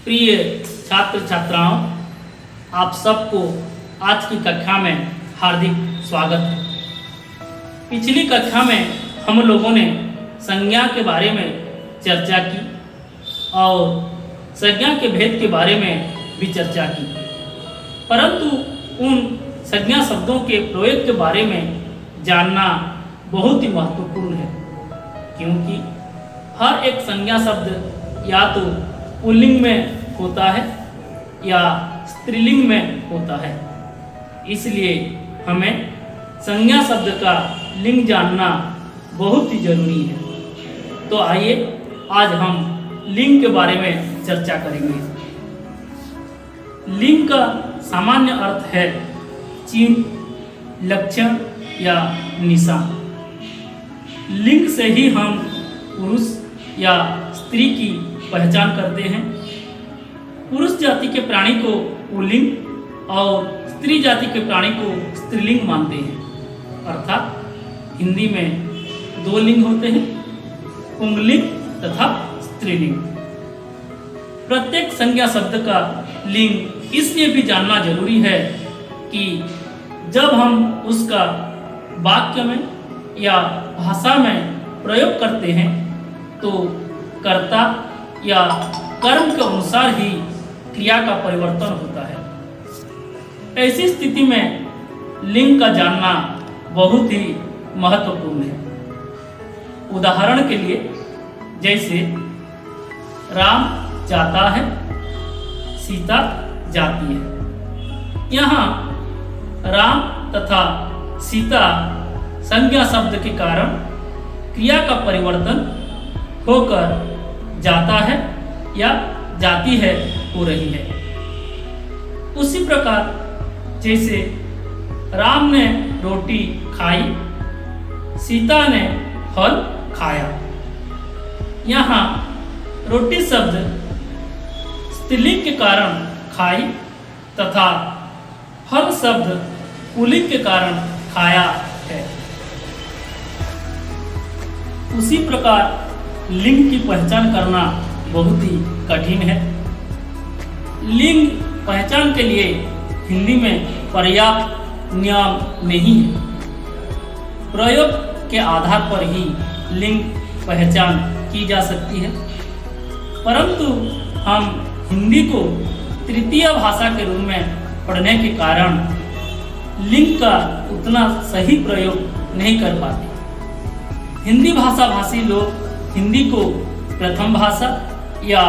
प्रिय छात्र छात्राओं, आप सबको आज की कक्षा में हार्दिक स्वागत है। पिछली कक्षा में हम लोगों ने संज्ञा के बारे में चर्चा की और संज्ञा के भेद के बारे में भी चर्चा की, परंतु उन संज्ञा शब्दों के प्रयोग के बारे में जानना बहुत ही महत्वपूर्ण है, क्योंकि हर एक संज्ञा शब्द या तो पुल्लिंग में होता है या स्त्रीलिंग में होता है। इसलिए हमें संज्ञा शब्द का लिंग जानना बहुत ही जरूरी है। तो आइए आज हम लिंग के बारे में चर्चा करेंगे। लिंग का सामान्य अर्थ है चिन्ह, लक्षण या निशान। लिंग से ही हम पुरुष या स्त्री की पहचान करते हैं। पुरुष जाति के प्राणी को पुल्लिंग और स्त्री जाति के प्राणी को स्त्रीलिंग मानते हैं। अर्थात हिंदी में दो लिंग होते हैं, पुंगलिंग तथा स्त्रीलिंग। प्रत्येक संज्ञा शब्द का लिंग इसलिए भी जानना जरूरी है कि जब हम उसका वाक्य में या भाषा में प्रयोग करते हैं तो कर्ता या कर्म के अनुसार ही क्रिया का परिवर्तन होता है। ऐसी स्थिति में लिंग का जानना बहुत ही महत्वपूर्ण है। उदाहरण के लिए, जैसे राम जाता है, सीता जाती है। यहाँ राम तथा सीता संज्ञा शब्द के कारण क्रिया का परिवर्तन होकर जाता है या जाती है हो रही है। उसी प्रकार जैसे राम ने रोटी खाई, सीता ने फल खाया। यहाँ रोटी शब्द स्त्रीलिंग के कारण खाई तथा फल शब्द पुल्लिंग के कारण खाया है। उसी प्रकार लिंग की पहचान करना बहुत ही कठिन है। लिंग पहचान के लिए हिंदी में पर्याप्त नियम नहीं है। प्रयोग के आधार पर ही लिंग पहचान की जा सकती है, परंतु हम हिंदी को तृतीय भाषा के रूप में पढ़ने के कारण लिंग का उतना सही प्रयोग नहीं कर पाते। हिंदी भाषा भाषी लोग हिंदी को प्रथम भाषा या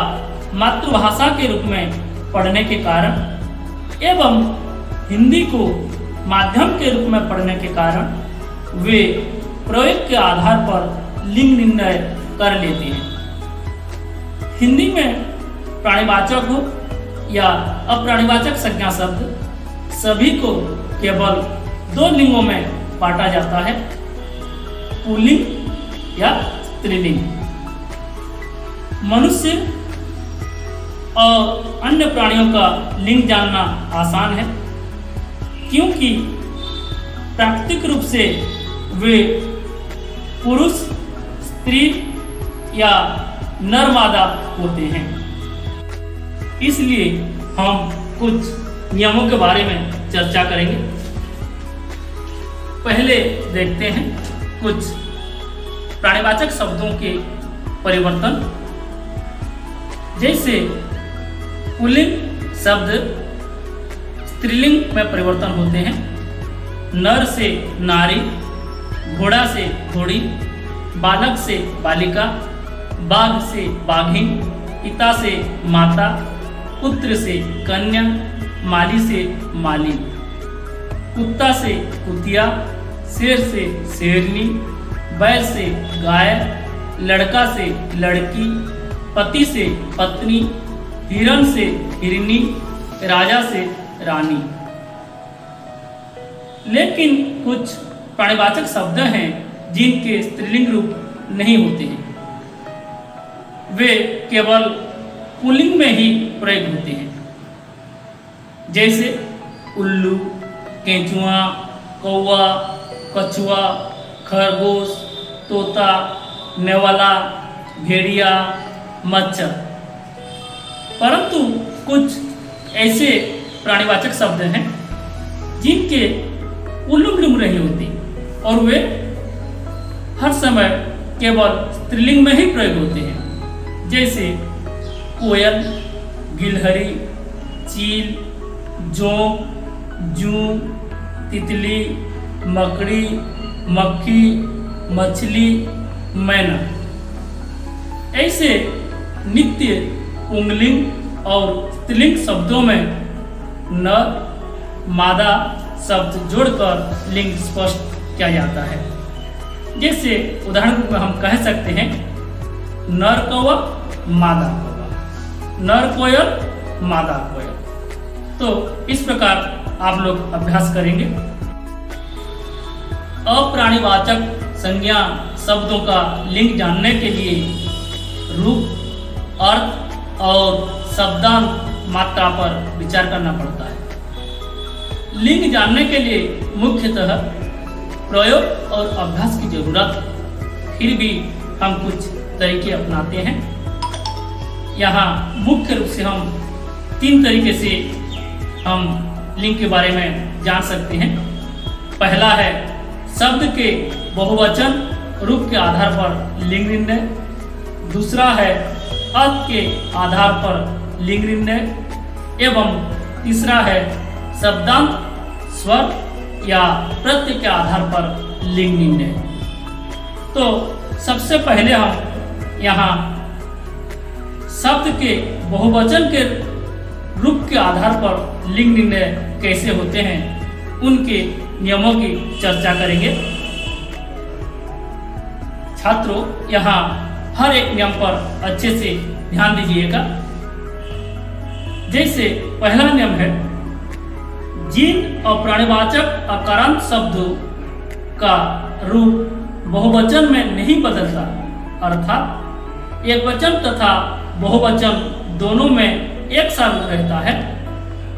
मातृभाषा के रूप में पढ़ने के कारण एवं हिंदी को माध्यम के रूप में पढ़ने के कारण वे प्रयोग के आधार पर लिंग निर्णय कर लेते हैं। हिंदी में प्राणीवाचक हो या अप्राणीवाचक संज्ञा शब्द सभी को केवल दो लिंगों में बांटा जाता है, पुल्लिंग या स्त्रीलिंग। मनुष्य और अन्य प्राणियों का लिंग जानना आसान है, क्योंकि प्राकृतिक रूप से वे पुरुष, स्त्री या नर मादा होते हैं। इसलिए हम कुछ नियमों के बारे में चर्चा करेंगे। पहले देखते हैं कुछ प्राणीवाचक शब्दों के परिवर्तन। जैसे पुल्लिंग शब्द स्त्रीलिंग में परिवर्तन होते हैं। नर से नारी, घोड़ा से घोड़ी, बालक से बालिका, बाघ से बाघिन, पिता से माता, पुत्र से कन्या, माली से माली, कुत्ता से कुतिया, शेर से शेरनी, बैल से गाय, लड़का से लड़की, पति से पत्नी, हिरण से हिरनी, राजा से रानी। लेकिन कुछ प्राणीवाचक शब्द हैं जिनके स्त्रीलिंग रूप नहीं होते हैं, वे केवल पुल्लिंग में ही प्रयोग होते हैं। जैसे उल्लू, केंचुआ, कौवा, कछुआ, खरगोश, तोता, नेवला, भेड़िया, मच्छर। परंतु कुछ ऐसे प्राणीवाचक शब्द हैं जिनके उल्लुंग लिंग नहीं होती और वे हर समय केवल स्त्रीलिंग में ही प्रयोग होते हैं, जैसे कोयल, गिलहरी, चील, जोंक, जूं, तितली, मकड़ी, मक्खी, मछली, मैना। ऐसे नित्य पुंगलिंग और स्त्रीलिंग शब्दों में नर मादा शब्द जोड़कर लिंग स्पष्ट किया जाता है। जैसे उदाहरण में हम कह सकते हैं नर कौवा, मादा कौवा, नर कोयल, मादा कोयल। तो इस प्रकार आप लोग अभ्यास करेंगे। अप्राणीवाचक संज्ञा शब्दों का लिंग जानने के लिए रूप, अर्थ और शब्दांत मात्रा पर विचार करना पड़ता है। लिंग जानने के लिए मुख्यतः प्रयोग और अभ्यास की जरूरत है। फिर भी हम कुछ तरीके अपनाते हैं। यहाँ मुख्य रूप से हम 3 तरीके से हम लिंग के बारे में जान सकते हैं। पहला है शब्द के बहुवचन रूप के आधार पर लिंग निर्णय। दूसरा है अर्थ के आधार पर लिंग निर्णय। एवं तीसरा है शब्दांत, स्वर या प्रत्यय के आधार पर लिंग निर्णय। तो सबसे पहले हम यहाँ शब्द के बहुवचन के रूप के आधार पर लिंग निर्णय कैसे होते हैं उनके नियमों की चर्चा करेंगे। छात्रों, यहाँ हर एक नियम पर अच्छे से ध्यान दीजिएगा। जैसे पहला नियम है, जिन अप्राणीवाचक अकारांत शब्दों का रूप बहुवचन में नहीं बदलता, अर्थात एकवचन तथा बहुवचन दोनों में एक साथ रहता है,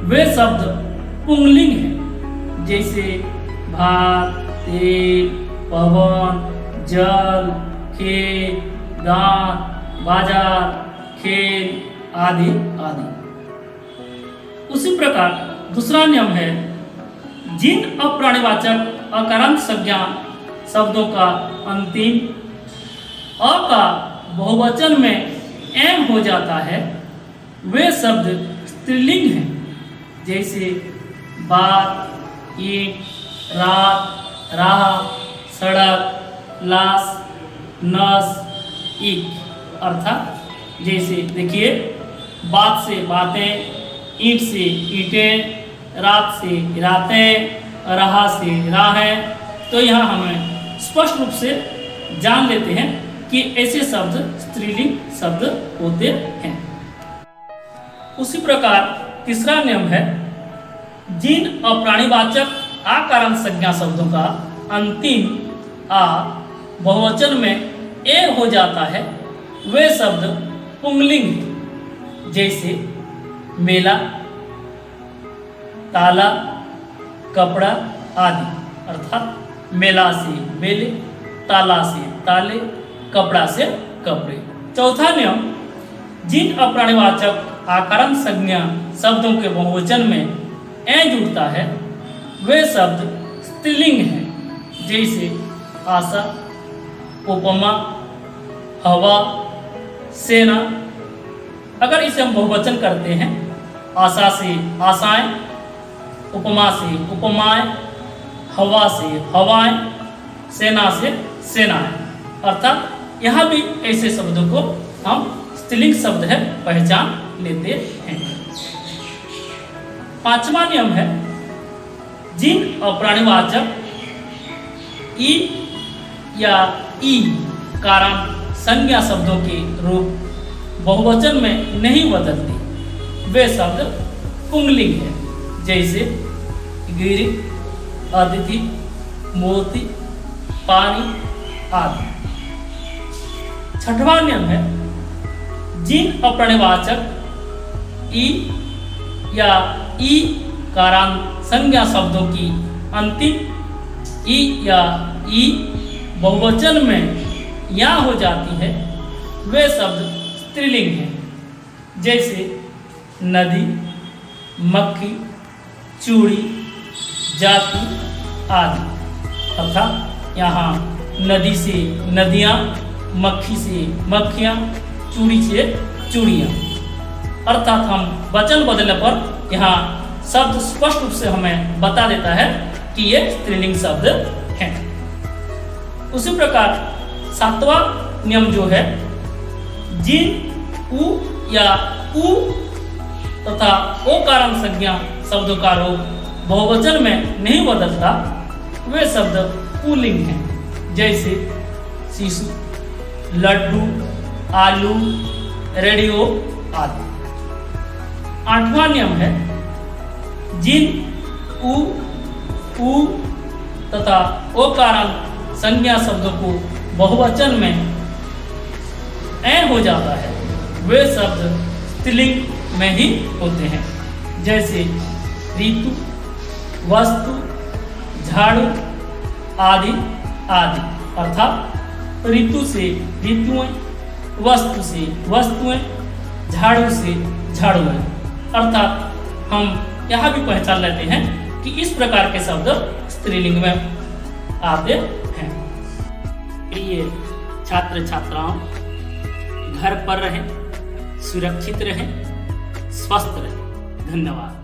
वे शब्द पुंगलिंग हैं। जैसे भात, तेल, पवन, जल, खेत, दांत, बाजार, खेल आदि आदि। उसी प्रकार दूसरा नियम है, जिन अप्राणीवाचक अकारांत संज्ञा शब्दों का अंतिम अ का बहुवचन में एम हो जाता है, वे शब्द स्त्रीलिंग हैं। जैसे बात, ईंट, रात, राह, सड़क, लाश, नस, ईंट। अर्थात जैसे देखिए, बात से बातें, ईंट से ईंटें, रात से रातें, राह से राहें। तो यहाँ हमें स्पष्ट रूप से जान लेते हैं कि ऐसे शब्द स्त्रीलिंग शब्द होते हैं। उसी प्रकार तीसरा नियम है, जिन अप्राणीवाचक आकारांत संज्ञा शब्दों का अंतिम आ बहुवचन में ए हो जाता है, वे शब्द पुंगलिंग हैं। जैसे मेला, ताला, कपड़ा आदि। अर्थात मेला से मेले, ताला से ताले, कपड़ा से कपड़े। चौथा नियम, जिन अप्राणीवाचक आकारांत संज्ञा शब्दों के बहुवचन में ए जुड़ता है, वे शब्द स्त्रीलिंग हैं। जैसे आशा, उपमा, हवा, सेना। अगर इसे हम बहुवचन करते हैं, आशा से आशाएं, उपमा से उपमाएं, हवा से हवाएं, सेना से सेनाएं। अर्थात यहाँ भी ऐसे शब्दों को हम स्त्रीलिंग शब्द है पहचान लेते हैं। पांचवा नियम है, जिन अप्राणीवाचक ई या ई कारांत संज्ञा शब्दों के रूप बहुवचन में नहीं बदलते, वे शब्द पुंगलिंग हैं। जैसे गिरी, अतिथि, मोती, पानी आदि। छठवां नियम है, जिन अप्राणीवाचक ई या ई कारांत संज्ञा शब्दों की अंतिम ई या ई बहुवचन में या हो जाती है, वे शब्द स्त्रीलिंग हैं। जैसे नदी, मक्खी, चूड़ी, जाति आदि। अर्थात यहाँ नदी से नदियाँ, मक्खी से मक्खियाँ, चूड़ी से चूड़ियाँ। अर्थात हम वचन बदलने पर यहाँ शब्द स्पष्ट रूप से हमें बता देता है कि ये स्त्रीलिंग शब्द हैं। उसी प्रकार 7वां नियम जो है, जिन उ या उ तथा ओ कारण संज्ञा शब्दों का रूप बहुवचन में नहीं बदलता, वे शब्द पुल्लिंग हैं। जैसे शिशु, लड्डू, आलू, रेडियो आदि। 8वां नियम है, जिन उ तथा ओ कारण संज्ञा शब्दों को बहुवचन में ए हो जाता है, वे शब्द स्त्रीलिंग में ही होते हैं। जैसे ऋतु, वस्तु, झाड़ू आदि आदि। अर्थात ऋतु से ऋतुएं, वस्तु से वस्तुएं, झाड़ू से झाड़ुएं। अर्थात हम यहाँ भी पहचान लेते हैं कि इस प्रकार के शब्द स्त्रीलिंग में आते हैं। प्रिय छात्र छात्राओं, घर पर रहें, सुरक्षित रहें, स्वस्थ रहें। धन्यवाद।